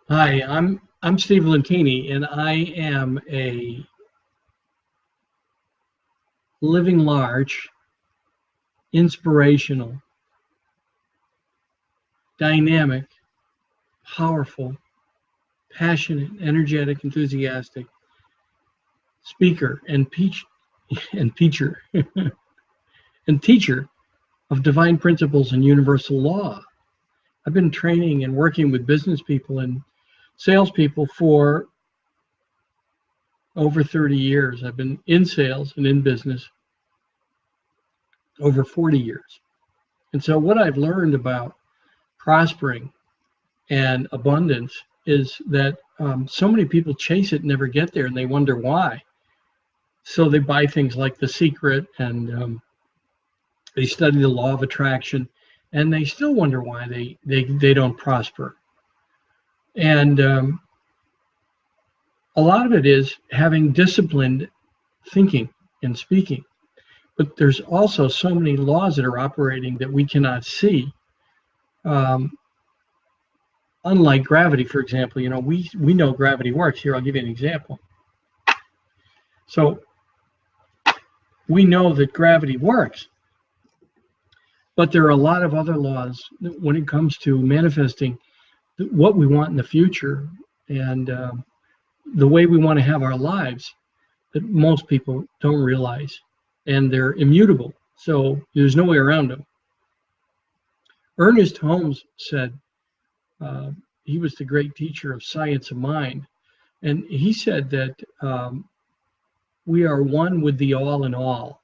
Hi, I'm Steve Lentini, and I am a living large, inspirational, dynamic, powerful, passionate, energetic, enthusiastic speaker and teacher and teacher of divine principles and universal law. I've been training and working with business people and salespeople for over 30 years. I've been in sales and in business over 40 years. And so what I've learned about prospering and abundance is that so many people chase it and never get there, and they wonder why. So they buy things like The Secret, and they study the law of attraction, and they still wonder why they don't prosper. And a lot of it is having disciplined thinking and speaking. But there's also so many laws that are operating that we cannot see. Um, Unlike gravity, for example, we know gravity works. Here, I'll give you an example. So we know that gravity works, but there are a lot of other laws when it comes to manifesting what we want in the future and the way we want to have our lives that most people don't realize, and they're immutable. So there's no way around them. Ernest Holmes said uh, he was the great teacher of science of mind, and he said that we are one with the all in all.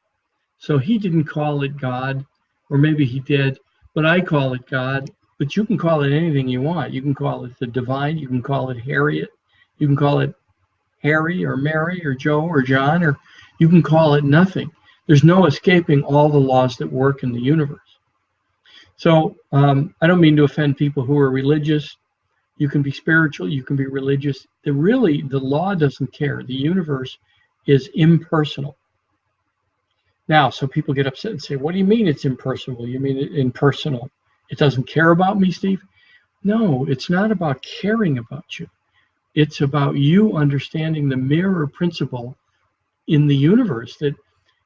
So he didn't call it God, or maybe he did, but I call it God. But you can call it anything you want. You can call it the divine. You can call it Harriet. You can call it Harry or Mary or Joe or John, or you can call it nothing. There's no escaping all the laws that work in the universe. So I don't mean to offend people who are religious. You can be spiritual. You can be religious. The law doesn't care. The universe is impersonal. Now, so people get upset and say, what do you mean it's impersonal? You mean it impersonal? It doesn't care about me, Steve? No, it's not about caring about you. It's about you understanding the mirror principle in the universe that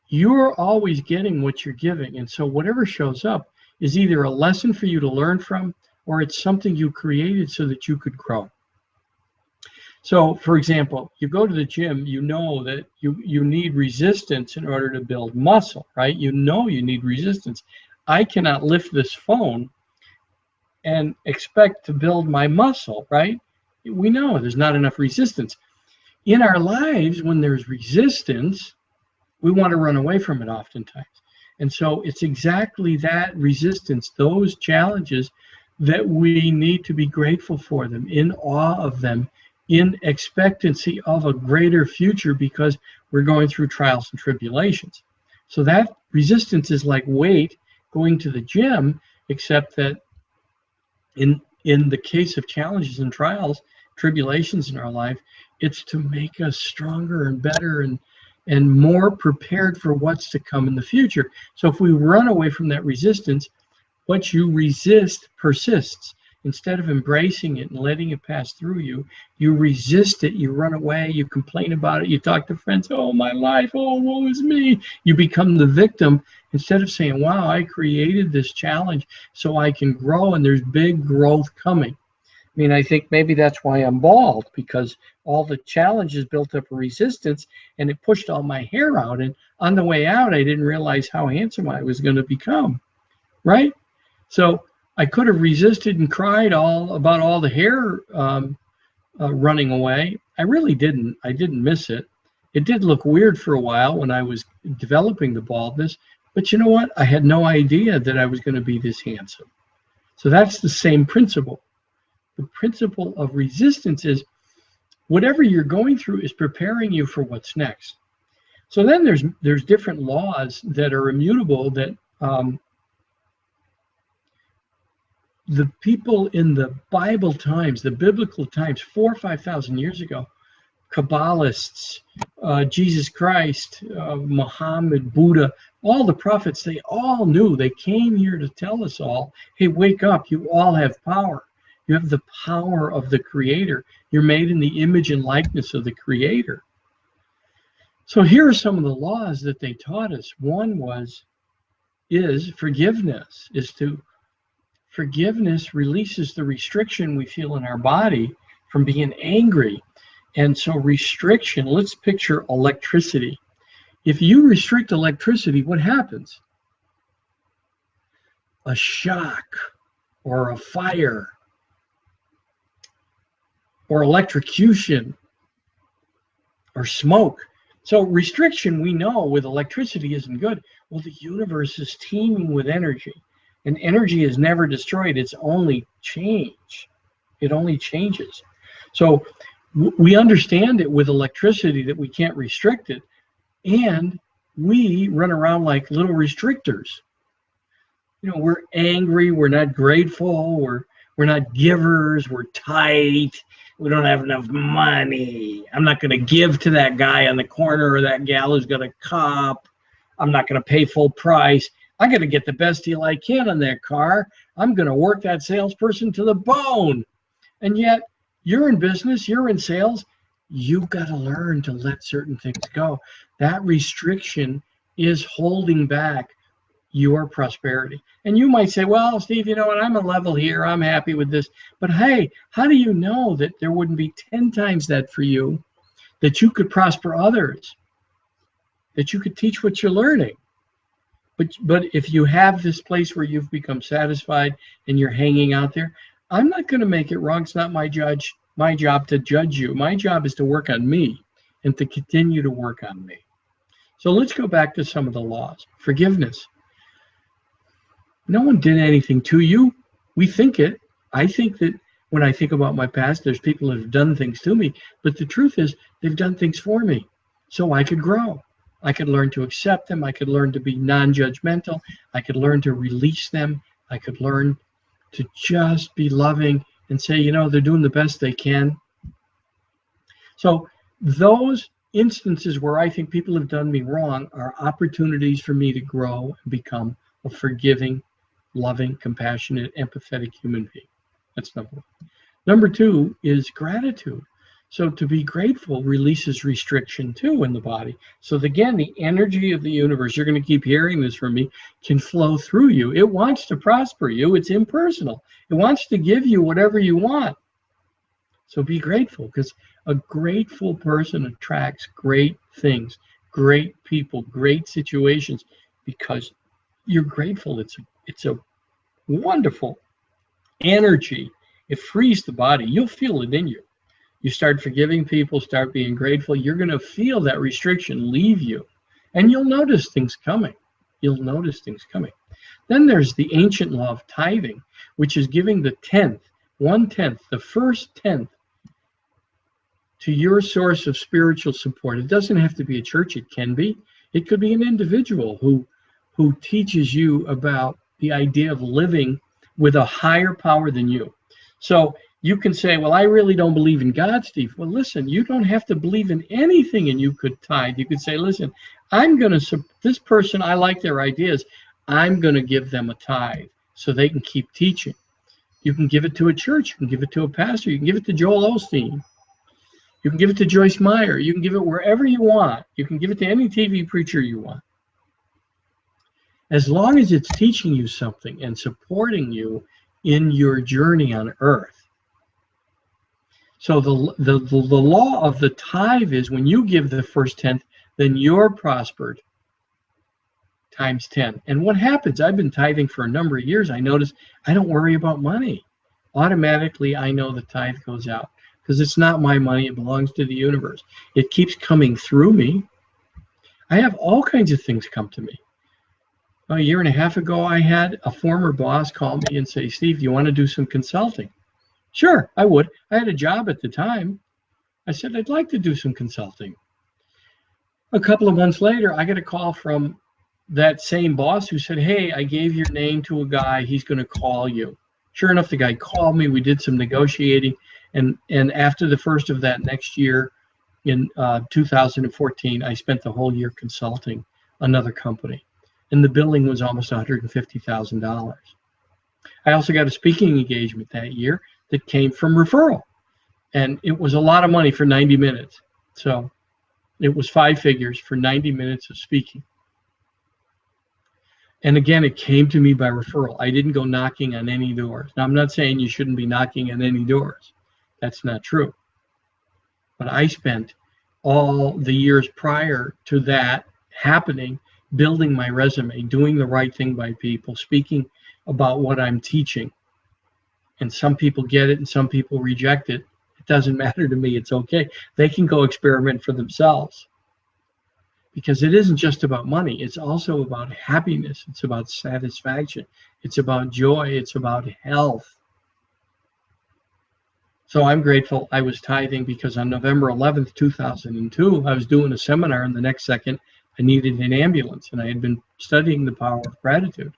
you're always getting what you're giving. And so whatever shows up is either a lesson for you to learn from, or it's something you created so that you could grow. So, for example, you go to the gym, you know that you need resistance in order to build muscle, right? You know you need resistance. I cannot lift this phone and expect to build my muscle, right? We know there's not enough resistance. In our lives, when there's resistance, we want to run away from it oftentimes. And so it's exactly that resistance, those challenges, that we need to be grateful for them, in awe of them, in expectancy of a greater future, because we're going through trials and tribulations. So that resistance is like weight going to the gym, except that in the case of challenges and trials, tribulations in our life, it's to make us stronger and better and more prepared for what's to come in the future. So if we run away from that resistance, what you resist persists. Instead of embracing it and letting it pass through you, you resist it, you run away, you complain about it, you talk to friends, oh, my life, oh, woe is me. You become the victim instead of saying, wow, I created this challenge so I can grow, and there's big growth coming. I mean, I think maybe that's why I'm bald, because all the challenges built up a resistance and it pushed all my hair out. And on the way out, I didn't realize how handsome I was going to become, right? So I could have resisted and cried all about all the hair running away. I really didn't. I didn't miss it. It did look weird for a while when I was developing the baldness, but you know what? I had no idea that I was going to be this handsome. So that's the same principle. The principle of resistance is whatever you're going through is preparing you for what's next. So then there's different laws that are immutable that the people in the Bible times, the biblical times, 4,000 or 5,000 years ago, Kabbalists, Jesus Christ, Muhammad, Buddha, all the prophets, they all knew. They came here to tell us all, hey, wake up. You all have power. You have the power of the Creator. You're made in the image and likeness of the Creator. So here are some of the laws that they taught us. One is forgiveness. Forgiveness releases the restriction we feel in our body from being angry. And so restriction, let's picture electricity. If you restrict electricity, what happens? A shock or a fire or electrocution or smoke. So restriction, we know with electricity isn't good. Well, the universe is teeming with energy, and energy is never destroyed. It's only change. It only changes. So we understand it with electricity that we can't restrict it, and we run around like little restrictors. You know, we're angry, we're not grateful, we're not givers, we're tight, we don't have enough money. I'm not going to give to that guy on the corner or that gal who's got a cup. I'm not going to pay full price. I'm going to get the best deal I can on that car. I'm going to work that salesperson to the bone. And yet, you're in business, you're in sales, you've got to learn to let certain things go. That restriction is holding back your prosperity. And you might say, well, Steve, you know what, I'm a level here, I'm happy with this. But hey, how do you know that there wouldn't be 10 times that for you, that you could prosper others, that you could teach what you're learning? But if you have this place where you've become satisfied and you're hanging out there, I'm not going to make it wrong. It's not my job to judge you. My job is to work on me and to continue to work on me. So let's go back to some of the laws. Forgiveness. No one did anything to you. We think it. I think that when I think about my past, there's people that have done things to me. But the truth is, they've done things for me so I could grow. I could learn to accept them. I could learn to be non-judgmental. I could learn to release them. I could learn to just be loving and say, you know, they're doing the best they can. So those instances where I think people have done me wrong are opportunities for me to grow and become a forgiving, loving, compassionate, empathetic human being. That's number one. Number two is gratitude. So to be grateful releases restriction too in the body. So again, the energy of the universe, you're going to keep hearing this from me, can flow through you. It wants to prosper you. It's impersonal. It wants to give you whatever you want. So be grateful, because a grateful person attracts great things, great people, great situations, because you're grateful. It's a wonderful energy. It frees the body. You'll feel it in you. You start forgiving people, start being grateful, you're going to feel that restriction leave you. And you'll notice things coming. You'll notice things coming. Then there's the ancient law of tithing, which is giving the 10th, 1/10, the first 10th to your source of spiritual support. It doesn't have to be a church. It can be. It could be an individual who teaches you about the idea of living with a higher power than you. So you can say, well, I really don't believe in God, Steve. Well, listen, you don't have to believe in anything, and you could tithe. You could say, listen, I'm going to, this person, I like their ideas. I'm going to give them a tithe so they can keep teaching. You can give it to a church. You can give it to a pastor. You can give it to Joel Osteen. You can give it to Joyce Meyer. You can give it wherever you want. You can give it to any TV preacher you want. As long as it's teaching you something and supporting you in your journey on earth. So the law of the tithe is when you give the first 10th, then you're prospered times 10. And what happens? I've been tithing for a number of years. I notice I don't worry about money. Automatically, I know the tithe goes out because it's not my money. It belongs to the universe. It keeps coming through me. I have all kinds of things come to me. A year and a half ago, I had a former boss call me and say, Steve, do you want to do some consulting? Sure, I would. I had a job at the time. I said, I'd like to do some consulting. A couple of months later, I get a call from that same boss who said, hey, I gave your name to a guy. He's going to call you. Sure enough, the guy called me. We did some negotiating. And after the first of that next year, in 2014, I spent the whole year consulting another company. And the billing was almost $150,000. I also got a speaking engagement that year that came from referral. And it was a lot of money for 90 minutes. So it was 5 figures for 90 minutes of speaking. And again, it came to me by referral. I didn't go knocking on any doors. Now, I'm not saying you shouldn't be knocking on any doors. That's not true. But I spent all the years prior to that happening building my resume, doing the right thing by people, speaking about what I'm teaching. And some people get it and some people reject it. It doesn't matter to me. It's okay. They can go experiment for themselves. Because it isn't just about money. It's also about happiness. It's about satisfaction. It's about joy. It's about health. So I'm grateful I was tithing, because on November 11th, 2002, I was doing a seminar, and the next second I needed an ambulance, and I had been studying the power of gratitude.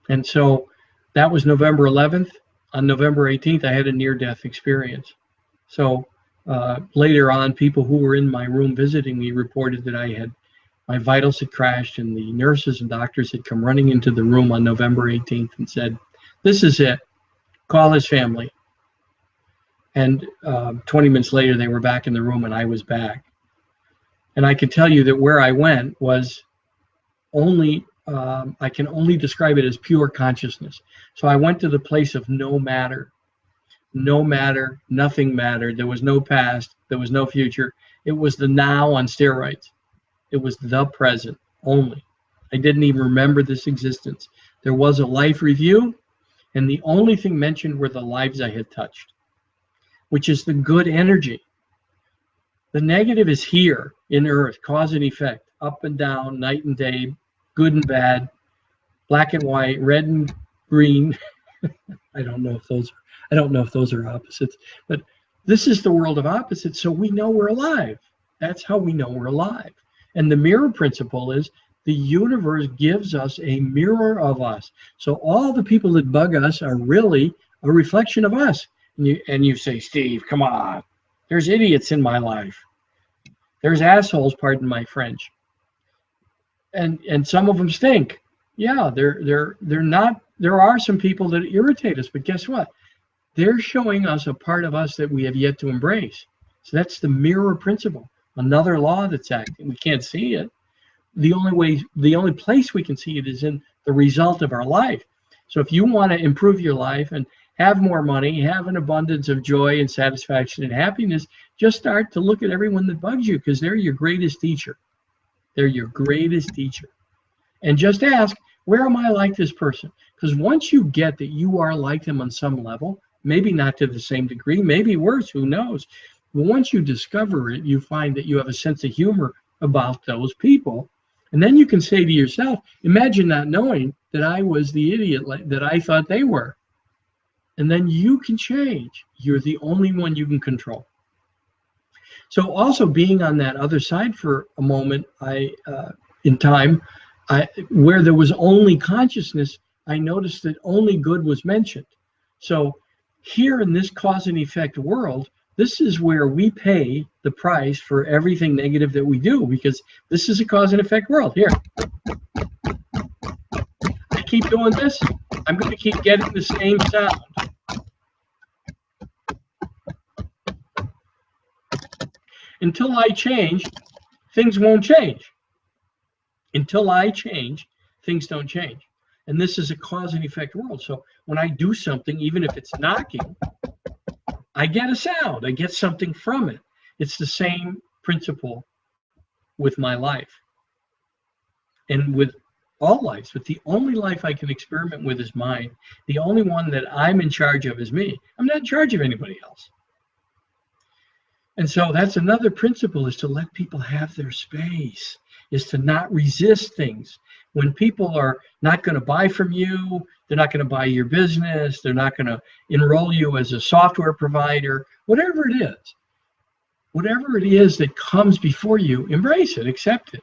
And so that was November 11th. On November 18th, I had a near-death experience. So later on, people who were in my room visiting me reported that my vitals had crashed, and the nurses and doctors had come running into the room on November 18th and said, "This is it. Call his family." And 20 minutes later, they were back in the room, and I was back. And I can tell you that where I went was only, I can only describe it as pure consciousness. So I went to the place of no matter. No matter, nothing mattered. There was no past, there was no future. It was the now on steroids. It was the present only. I didn't even remember this existence. There was a life review, and the only thing mentioned were the lives I had touched, which is the good energy. The negative is here in Earth, cause and effect, up and down, night and day, good and bad, black and white, red and green. I don't know if those are opposites, but this is the world of opposites, so we know we're alive. That's how we know we're alive. And the mirror principle is the universe gives us a mirror of us. So all the people that bug us are really a reflection of us. And you say, "Steve, come on. There's idiots in my life. There's assholes, pardon my French. And some of them stink." Yeah, they're not. There are some people that irritate us, but guess what? They're showing us a part of us that we have yet to embrace. So that's the mirror principle, another law that's acting. We can't see it. The only place we can see it is in the result of our life. So if you want to improve your life and have more money, have an abundance of joy and satisfaction and happiness, just start to look at everyone that bugs you, because they're your greatest teacher. They're your greatest teacher. And just ask, where am I like this person? Because once you get that you are like them on some level, maybe not to the same degree, maybe worse, who knows? But once you discover it, you find that you have a sense of humor about those people. And then you can say to yourself, imagine not knowing that I was the idiot that I thought they were. And then you can change. You're the only one you can control. So also being on that other side for a moment, in time, where there was only consciousness, I noticed that only good was mentioned. So here in this cause and effect world, this is where we pay the price for everything negative that we do, because this is a cause and effect world. Here, I keep doing this, I'm going to keep getting the same sound. Until I change, things won't change. Until I change, things don't change. And this is a cause and effect world. So when I do something, even if it's knocking, I get a sound. I get something from it. It's the same principle with my life and with all lives. But the only life I can experiment with is mine. The only one that I'm in charge of is me. I'm not in charge of anybody else. And so that's another principle, is to let people have their space, is to not resist things. When people are not going to buy from you, they're not going to buy your business, they're not going to enroll you as a software provider, whatever it is that comes before you, embrace it, accept it.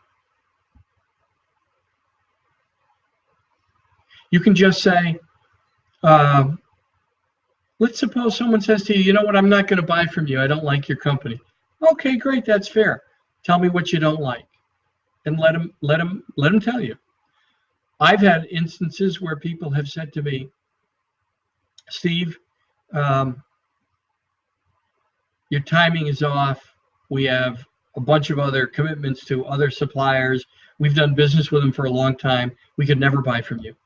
You can just say, let's suppose someone says to you, you know what, I'm not going to buy from you. I don't like your company. Okay, great, that's fair. Tell me what you don't like, and let them tell you. I've had instances where people have said to me, Steve, your timing is off. We have a bunch of other commitments to other suppliers. We've done business with them for a long time. We could never buy from you.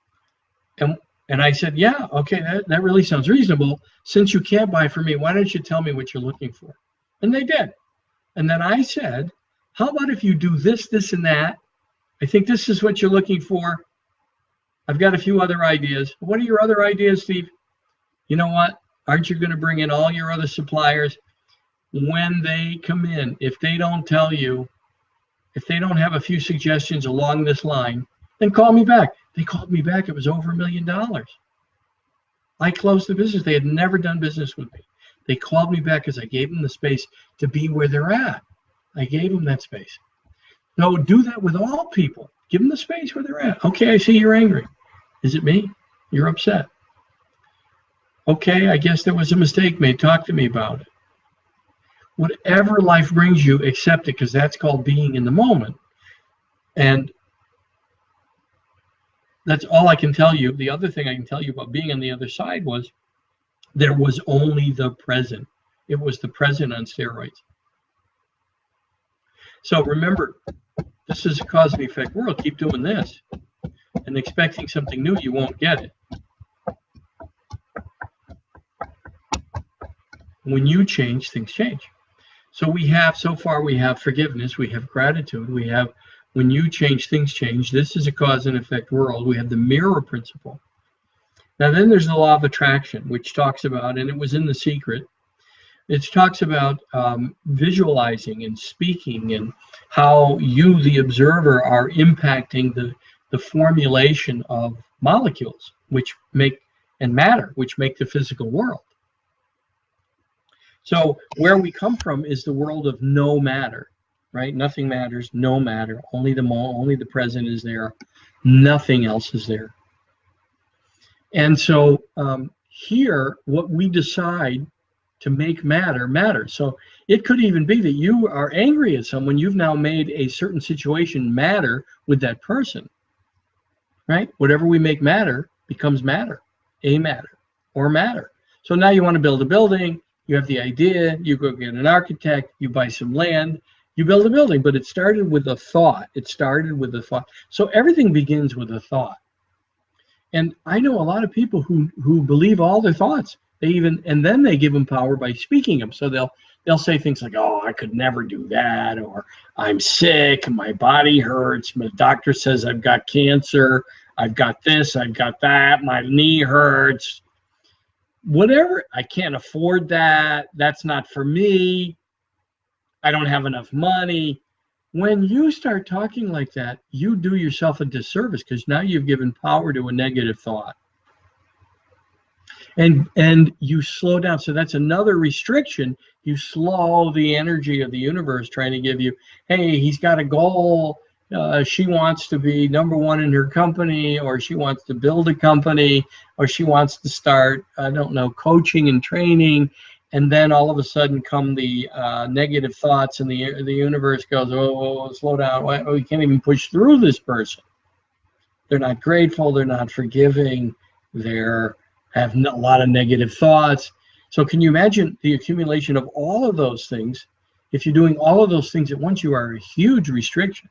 And and I said, yeah, okay, that really sounds reasonable. Since you can't buy from me, why don't you tell me what you're looking for? And they did. And then I said, how about if you do this, this, and that? I think this is what you're looking for. I've got a few other ideas. What are your other ideas, Steve? You know what? Aren't you going to bring in all your other suppliers? When they come in, if they don't tell you, if they don't have a few suggestions along this line, then call me back. They called me back. It was over $1 million. I closed the business. They had never done business with me. They called me back because I gave them the space to be where they're at. I gave them that space. No, do that with all people. Give them the space where they're at. Okay, I see you're angry. Is it me? You're upset. Okay, I guess there was a mistake made. Talk to me about it. Whatever life brings you, accept it, because that's called being in the moment. And that's all I can tell you. The other thing I can tell you about being on the other side was there was only the present. It was the present on steroids. So remember, this is a cause and effect world. Keep doing this and expecting something new, you won't get it. When you change, things change. So so far we have forgiveness, we have gratitude, we have when you change, things change. This is a cause and effect world. We have the mirror principle. Now then there's the law of attraction, which talks about, and it was in The Secret, it talks about visualizing and speaking and how you, the observer, are impacting the formulation of molecules, which make, and matter, which make the physical world. So where we come from is the world of no matter, right? Nothing matters, no matter. Only the present is there. Nothing else is there. And so here, what we decide to make matters. So it could even be that you are angry at someone. You've now made a certain situation matter with that person, right? Whatever we make matter becomes matter, a matter, or matter. So now you want to build a building. You have the idea, you go get an architect, you buy some land, you build a building, but it started with a thought. It started with a thought. So everything begins with a thought. And I know a lot of people who believe all their thoughts. And then they give them power by speaking them. So they'll say things like, oh, I could never do that, or I'm sick, my body hurts, my doctor says I've got cancer, I've got this, I've got that, my knee hurts. Whatever, I can't afford that, that's not for me, I don't have enough money. When you start talking like that, you do yourself a disservice, because now you've given power to a negative thought. And you slow down. So that's another restriction. You slow the energy of the universe trying to give you, hey, he's got a goal. She wants to be #1 in her company, or she wants to build a company, or she wants to start, I don't know, coaching and training. And then all of a sudden come the negative thoughts, and the universe goes, oh, slow down. Oh, you can't even push through this person. They're not grateful. They're not forgiving. They're have a lot of negative thoughts. So can you imagine the accumulation of all of those things? If you're doing all of those things at once, you are a huge restriction.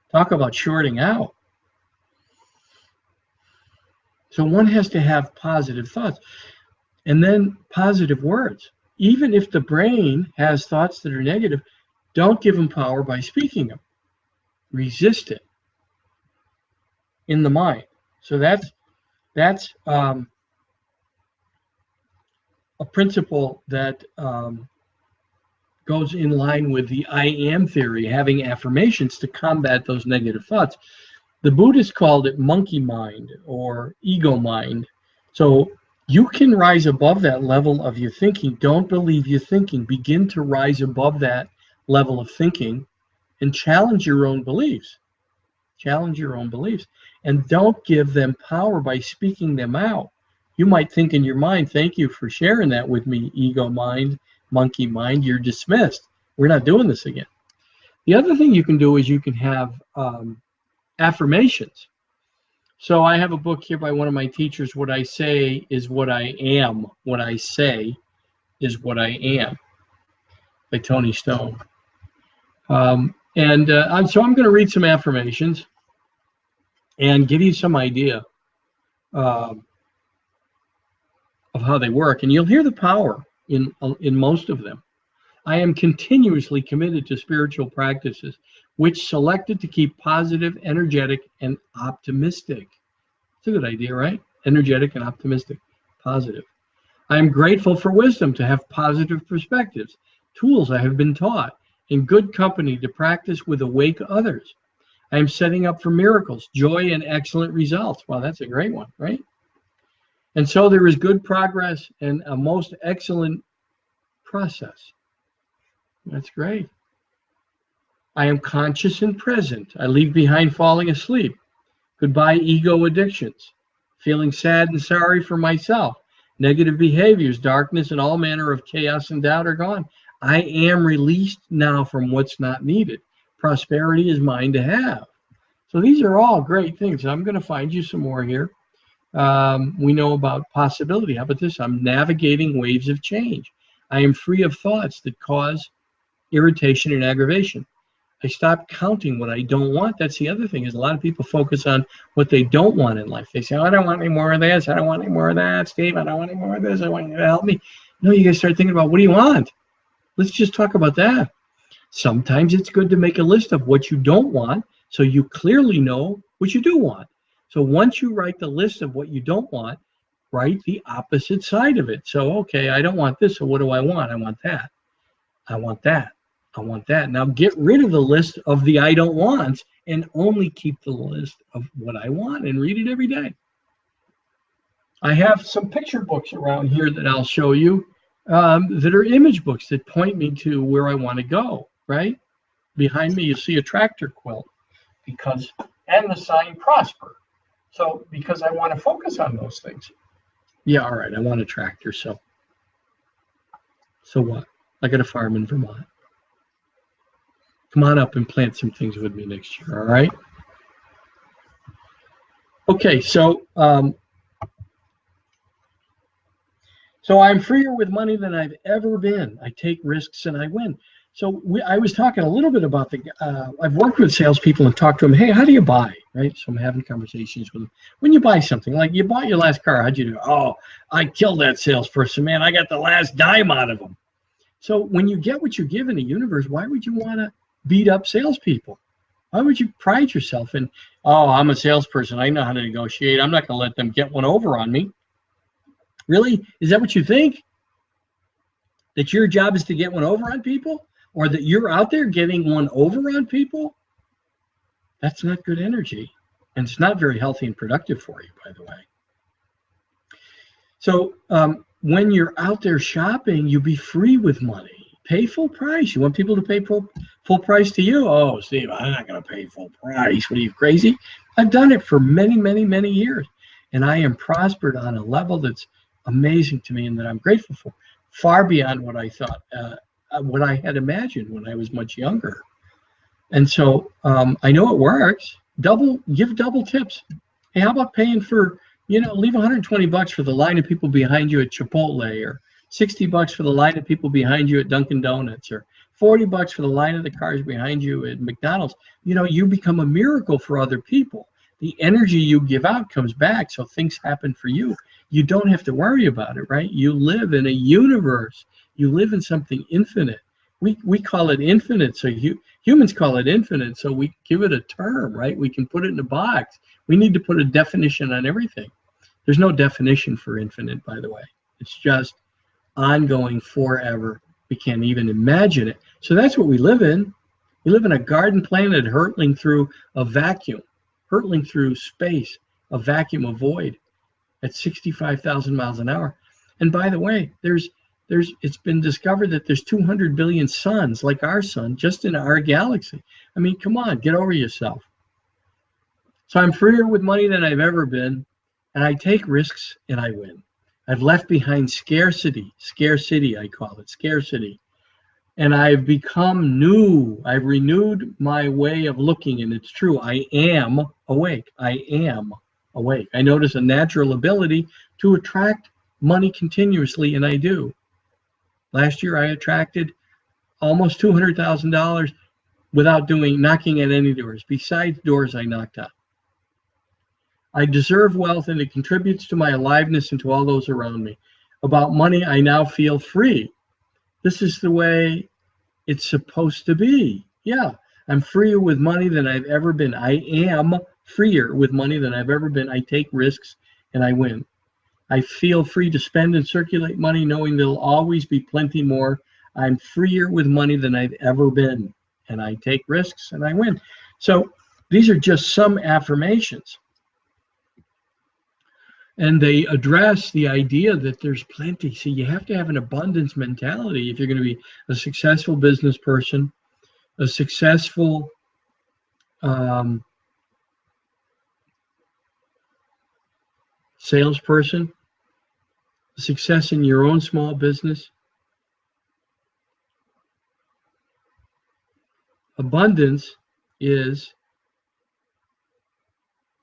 Talk about shorting out. So one has to have positive thoughts, and then positive words. Even if the brain has thoughts that are negative, don't give them power by speaking them. Resist it in the mind. So that's a principle that goes in line with the I am theory, having affirmations to combat those negative thoughts. The Buddhists called it monkey mind or ego mind. So you can rise above that level of your thinking. Don't believe your thinking. Begin to rise above that level of thinking and challenge your own beliefs. Challenge your own beliefs. And don't give them power by speaking them out. You might think in your mind, thank you for sharing that with me, ego mind, monkey mind, you're dismissed. We're not doing this again. The other thing you can do is you can have affirmations. So I have a book here by one of my teachers, What I Say is What I Am. What I Say is What I Am, by Tony Stone. So I'm going to read some affirmations and give you some idea uh, of how they work. And you'll hear the power in most of them. I am continuously committed to spiritual practices, which selected to keep positive, energetic, and optimistic. It's a good idea, right? Energetic and optimistic, positive. I am grateful for wisdom to have positive perspectives, tools I have been taught, and good company to practice with awake others. I am setting up for miracles, joy, and excellent results. Wow, that's a great one, right? And so there is good progress and a most excellent process. That's great. I am conscious and present. I leave behind falling asleep. Goodbye, ego addictions. Feeling sad and sorry for myself. Negative behaviors, darkness, and all manner of chaos and doubt are gone. I am released now from what's not needed. Prosperity is mine to have. So these are all great things. I'm going to find you some more here. We know about possibility. How about this? I'm navigating waves of change. I am free of thoughts that cause irritation and aggravation. I stopped counting what I don't want. That's the other thing, is a lot of people focus on what they don't want in life. They say, oh, I don't want any more of this. I don't want any more of that, Steve. I don't want any more of this. I want you to help me. No, you guys start thinking about, what do you want? Let's just talk about that. Sometimes it's good to make a list of what you don't want so you clearly know what you do want. So once you write the list of what you don't want, write the opposite side of it. So, okay, I don't want this. So what do I want? I want that. I want that. I want that. Now get rid of the list of the I don't wants and only keep the list of what I want and read it every day. I have some picture books around here that I'll show you that are image books that point me to where I want to go, right? Behind me, you see a tractor quilt and the sign prosper. So because I want to focus on those things. Yeah, all right, I want a tractor, so what? I got a farm in Vermont. Come on up and plant some things with me next year, all right? Okay, so I'm freer with money than I've ever been. I take risks and I win. So I was talking a little bit about I've worked with salespeople and talked to them, hey, how do you buy, right? So I'm having conversations with them. When you buy something, like you bought your last car, how'd you do? Oh, I killed that salesperson, man. I got the last dime out of him. So when you get what you give in the universe, why would you want to beat up salespeople? Why would you pride yourself in, oh, I'm a salesperson. I know how to negotiate. I'm not going to let them get one over on me. Really? Is that what you think? That your job is to get one over on people? Or that you're out there getting one over on people? That's not good energy. And it's not very healthy and productive for you, by the way. So when you're out there shopping, you be free with money. Pay full price. You want people to pay full price to you? Oh, Steve, I'm not going to pay full price. What are you, crazy? I've done it for many, many, many years. And I am prospered on a level that's amazing to me and that I'm grateful for. Far beyond what I thought, what I had imagined when I was much younger. And so I know it works. Give double tips. Hey, how about paying for, leave $120 for the line of people behind you at Chipotle, or $60 for the line of people behind you at Dunkin' Donuts, or $40 for the line of the cars behind you at McDonald's. You become a miracle for other people. The energy you give out comes back, so things happen for you. You don't have to worry about it, right? You live in a universe. You live in something infinite. We call it infinite, so humans call it infinite, so we give it a term, right? We can put it in a box. We need to put a definition on everything. There's no definition for infinite, by the way. It's just ongoing forever. We can't even imagine it. So that's what we live in. We live in a garden planet hurtling through a vacuum, hurtling through space, a vacuum, a void at 65,000 miles an hour. And by the way, it's been discovered that there's 200 billion suns like our sun just in our galaxy. I mean, come on, get over yourself. So I'm freer with money than I've ever been, and I take risks and I win. I've left behind scarcity, I call it, scarcity. And I've become new. I've renewed my way of looking, and it's true. I am awake. I am awake. I notice a natural ability to attract money continuously, and I do. Last year, I attracted almost $200,000 without knocking at any doors, besides doors I knocked on. I deserve wealth, and it contributes to my aliveness and to all those around me. About money, I now feel free. This is the way it's supposed to be. Yeah, I'm freer with money than I've ever been. I am freer with money than I've ever been. I take risks and I win. I feel free to spend and circulate money knowing there'll always be plenty more. I'm freer with money than I've ever been. And I take risks and I win. So these are just some affirmations. And they address the idea that there's plenty. See, you have to have an abundance mentality if you're going to be a successful business person, a successful salesperson, success in your own small business. Abundance is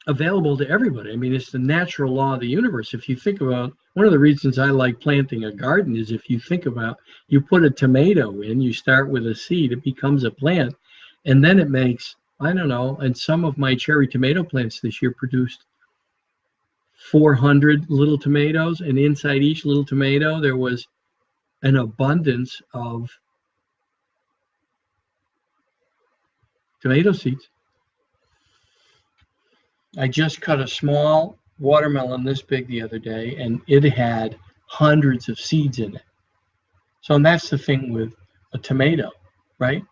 available to everybody. I mean, it's the natural law of the universe. If you think about, one of the reasons I like planting a garden is if you think about, you put a tomato in, you start with a seed, it becomes a plant, and then it makes, I don't know, and some of my cherry tomato plants this year produced 400 little tomatoes, and inside each little tomato there was an abundance of tomato seeds. I just cut a small watermelon this big the other day, and it had hundreds of seeds in it. So that's the thing with a tomato, right?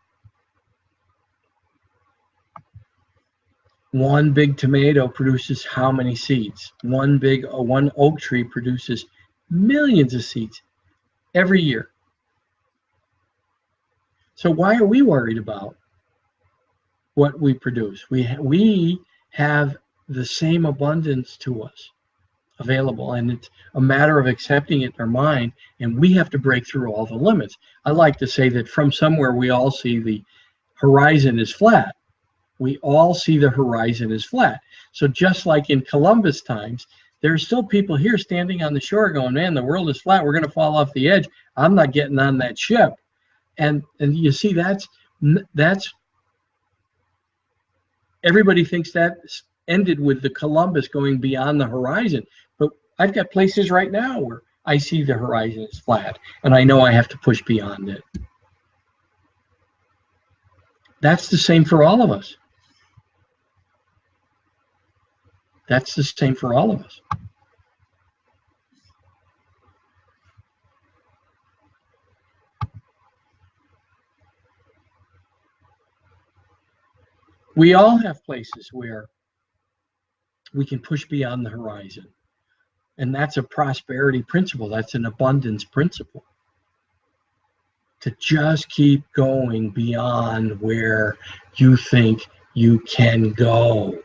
One big tomato produces how many seeds? One oak tree produces millions of seeds every year. So why are we worried about what we produce? We have the same abundance to us available, and it's a matter of accepting it in our mind, and we have to break through all the limits. I like to say that from somewhere we all see the horizon is flat. We all see the horizon is flat. So just like in Columbus times, there's still people here standing on the shore going, man, the world is flat. We're going to fall off the edge. I'm not getting on that ship. And you see, that's everybody thinks that ended with the Columbus going beyond the horizon. But I've got places right now where I see the horizon is flat, and I know I have to push beyond it. That's the same for all of us. That's the same for all of us. We all have places where we can push beyond the horizon. And that's a prosperity principle. That's an abundance principle. To just keep going beyond where you think you can go.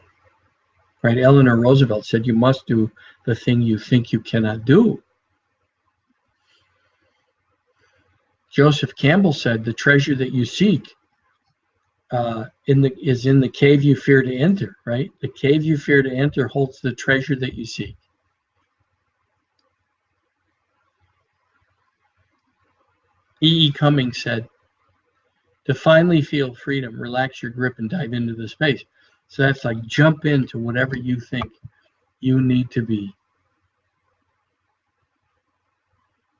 Right? Eleanor Roosevelt said, you must do the thing you think you cannot do. Joseph Campbell said, the treasure that you seek is in the cave you fear to enter, right? The cave you fear to enter holds the treasure that you seek. E.E. Cummings said, to finally feel freedom, relax your grip and dive into the space. So that's like jump into whatever you think you need to be,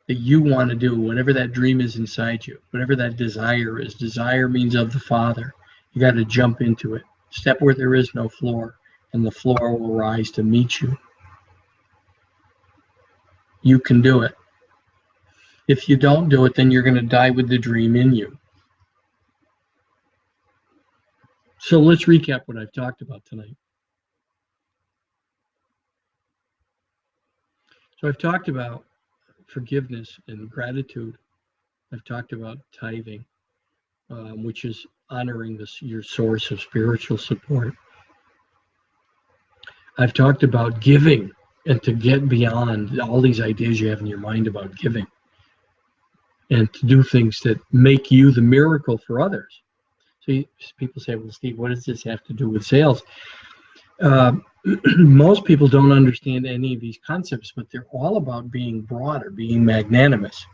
that you want to do, whatever that dream is inside you, whatever that desire is. Desire means of the Father. You got to jump into it. Step where there is no floor, and the floor will rise to meet you. You can do it. If you don't do it, then you're going to die with the dream in you. So let's recap what I've talked about tonight. So I've talked about forgiveness and gratitude. I've talked about tithing, which is honoring your source of spiritual support. I've talked about giving, and to get beyond all these ideas you have in your mind about giving, and to do things that make you the miracle for others. So people say, well, Steve, what does this have to do with sales? Most people don't understand any of these concepts, but they're all about being broad or being magnanimous.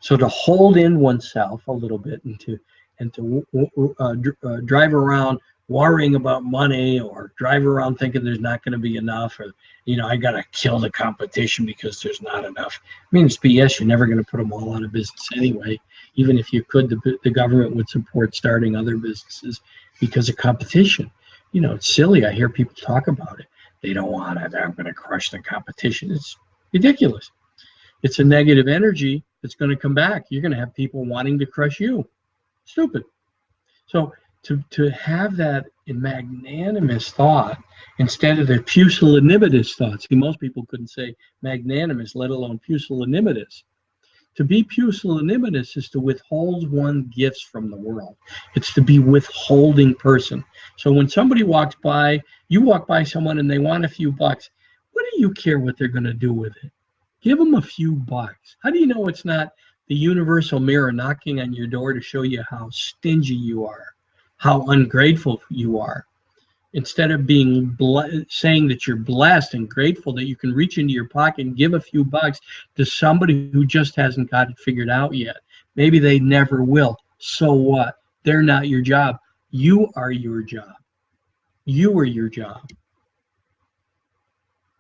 So to hold in oneself a little bit and to drive around worrying about money, or drive around thinking there's not going to be enough, or I got to kill the competition because there's not enough. I mean, it's BS. You're never going to put them all out of business anyway. Even if you could, the government would support starting other businesses because of competition. It's silly. I hear people talk about it. They don't want it. I'm going to crush the competition. It's ridiculous. It's a negative energy that's going to come back. You're going to have people wanting to crush you. Stupid. So to have that magnanimous thought instead of the pusillanimous thought. See, most people couldn't say magnanimous, let alone pusillanimous. To be pusillanimous is to withhold one gifts from the world. It's to be withholding person. So when somebody walks by, you walk by someone and they want a few bucks, what do you care what they're going to do with it? Give them a few bucks. How do you know it's not the universal mirror knocking on your door to show you how stingy you are, how ungrateful you are? Instead of being saying that you're blessed and grateful that you can reach into your pocket and give a few bucks to somebody who just hasn't got it figured out yet. Maybe they never will. So what? They're not your job. You are your job. You are your job.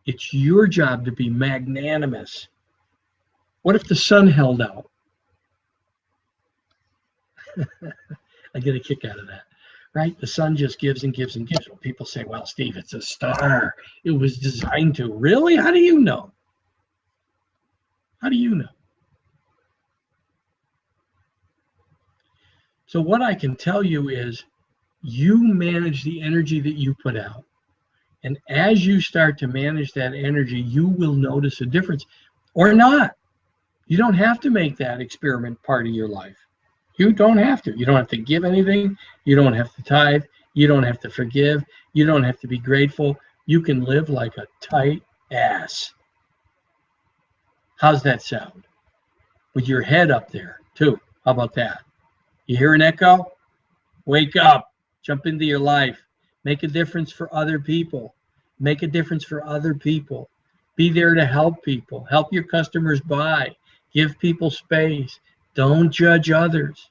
It's your job to be magnanimous. What if the sun held out? I get a kick out of that, right? The sun just gives and gives and gives. Well, people say, well, Steve, it's a star. It was designed to. Really? How do you know? How do you know? So what I can tell you is you manage the energy that you put out. And as you start to manage that energy, you will notice a difference or not. You don't have to make that experiment part of your life. You don't have to. You don't have to give anything. You don't have to tithe. You don't have to forgive. You don't have to be grateful. You can live like a tight ass. How's that sound? With your head up there, too. How about that? You hear an echo? Wake up. Jump into your life. Make a difference for other people. Make a difference for other people. Be there to help people. Help your customers buy. Give people space. Don't judge others.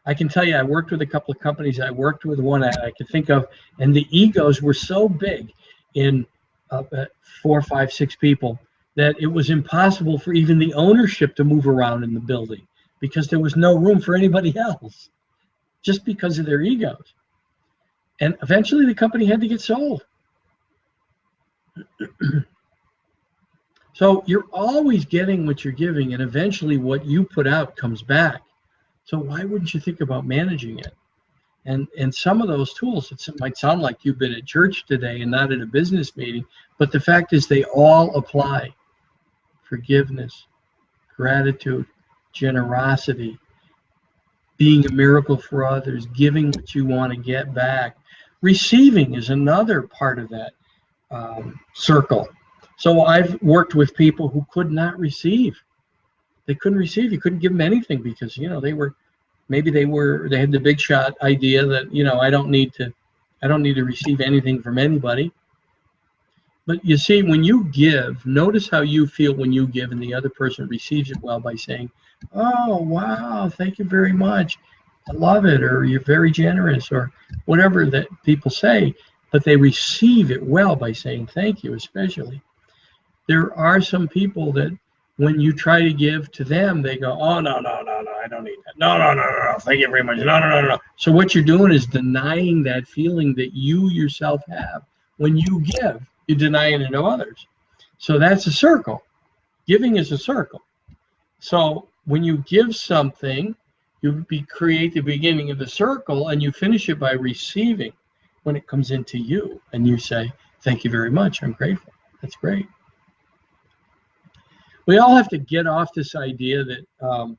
I can tell you, I worked with a couple of companies. I worked with one I could think of, and the egos were so big in 4, 5, 6 people that it was impossible for even the ownership to move around in the building because there was no room for anybody else just because of their egos. And eventually the company had to get sold. So you're always getting what you're giving, and eventually what you put out comes back. So why wouldn't you think about managing it? And some of those tools, it might sound like you've been at church today and not at a business meeting, but the fact is they all apply. Forgiveness, gratitude, generosity, being a miracle for others, giving what you want to get back. Receiving is another part of that circle. So I've worked with people who could not receive. They couldn't receive. You couldn't give them anything because they had the big shot idea that I don't need to receive anything from anybody. But you see, when you give, notice how you feel when you give and the other person receives it well by saying, oh wow, thank you very much, I love it, or you're very generous, or whatever that people say, but they receive it well by saying thank you. Especially there are some people that when you try to give to them, they go, oh, no, I don't need that. No, thank you very much. No. So what you're doing is denying that feeling that you yourself have. When you give, you're denying it of others. So that's a circle. Giving is a circle. So when you give something, you create the beginning of the circle, and you finish it by receiving when it comes into you. And you say, thank you very much. I'm grateful. That's great. We all have to get off this idea that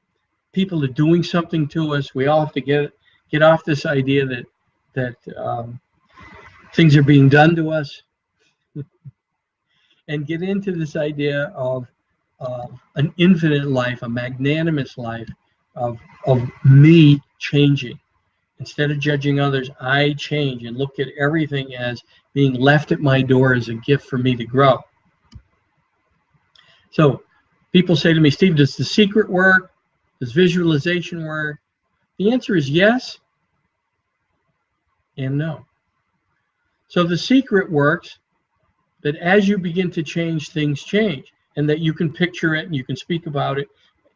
people are doing something to us. We all have to get off this idea that things are being done to us, and get into this idea of an infinite life, a magnanimous life of me changing. Instead of judging others, I change and look at everything as being left at my door as a gift for me to grow. So people say to me, Steve, does the secret work? Does visualization work? The answer is yes and no. So the secret works that as you begin to change, things change, and that you can picture it and you can speak about it,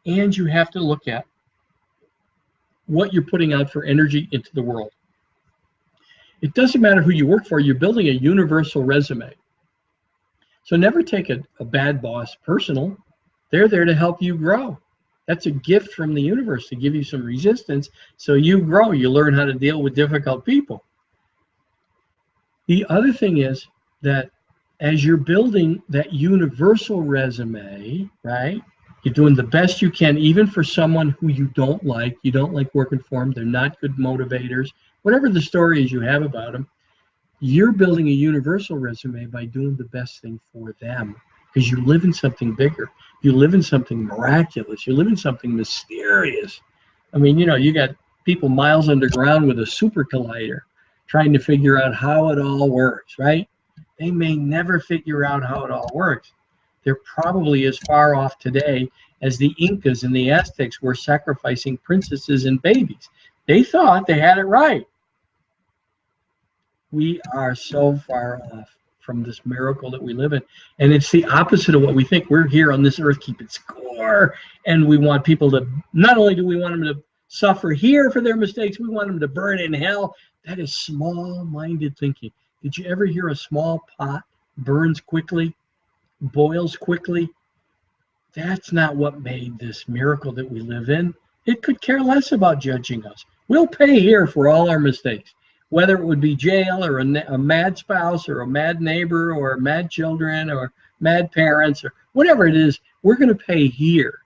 and you have to look at what you're putting out for energy into the world. It doesn't matter who you work for, you're building a universal resume. So never take a bad boss personal. They're there to help you grow. That's a gift from the universe to give you some resistance so you grow. You learn how to deal with difficult people. The other thing is that as you're building that universal resume, right? You're doing the best you can, even for someone who you don't like. You don't like working for them. They're not good motivators. Whatever the story is you have about them, you're building a universal resume by doing the best thing for them, because you live in something bigger. You live in something miraculous. You live in something mysterious. I mean, you got people miles underground with a super collider trying to figure out how it all works, right? They may never figure out how it all works. They're probably as far off today as the Incas and the Aztecs were sacrificing princesses and babies. They thought they had it right. We are so far off from this miracle that we live in. And it's the opposite of what we think. We're here on this earth keeping score. And we want people to, not only do we want them to suffer here for their mistakes, we want them to burn in hell. That is small-minded thinking. Did you ever hear a small pot burns quickly, boils quickly? That's not what made this miracle that we live in. It could care less about judging us. We'll pay here for all our mistakes, whether it would be jail or a mad spouse or a mad neighbor or mad children or mad parents or whatever it is, we're going to pay here.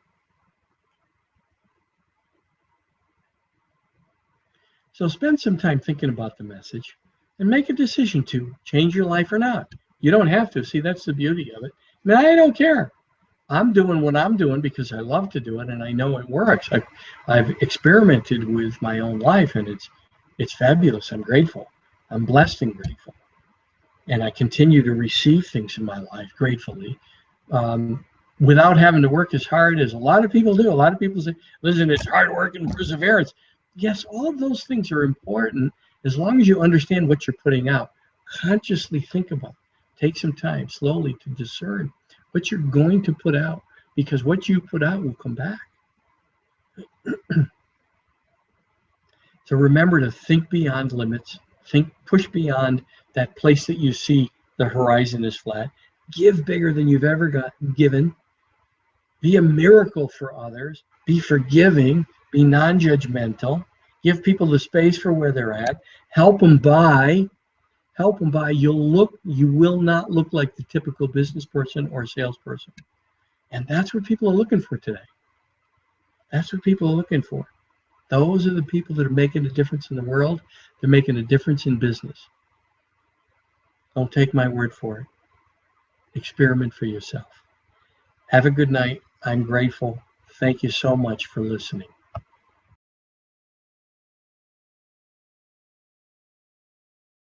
So spend some time thinking about the message and make a decision to change your life or not. You don't have to. See, that's the beauty of it. I mean, I don't care. I'm doing what I'm doing because I love to do it and I know it works. I've experimented with my own life and it's fabulous. I'm grateful. I'm blessed and grateful. And I continue to receive things in my life gratefully, without having to work as hard as a lot of people do. A lot of people say, listen, it's hard work and perseverance. Yes, all of those things are important as long as you understand what you're putting out. Consciously think about it. Take some time slowly to discern what you're going to put out, because what you put out will come back. So remember to think beyond limits. Push beyond that place that you see the horizon is flat. Give bigger than you've ever given. Be a miracle for others. Be forgiving. Be non-judgmental. Give people the space for where they're at. Help them buy. You will not look like the typical business person or salesperson. And that's what people are looking for today. That's what people are looking for. Those are the people that are making a difference in the world. They're making a difference in business. Don't take my word for it. Experiment for yourself. Have a good night. I'm grateful. Thank you so much for listening.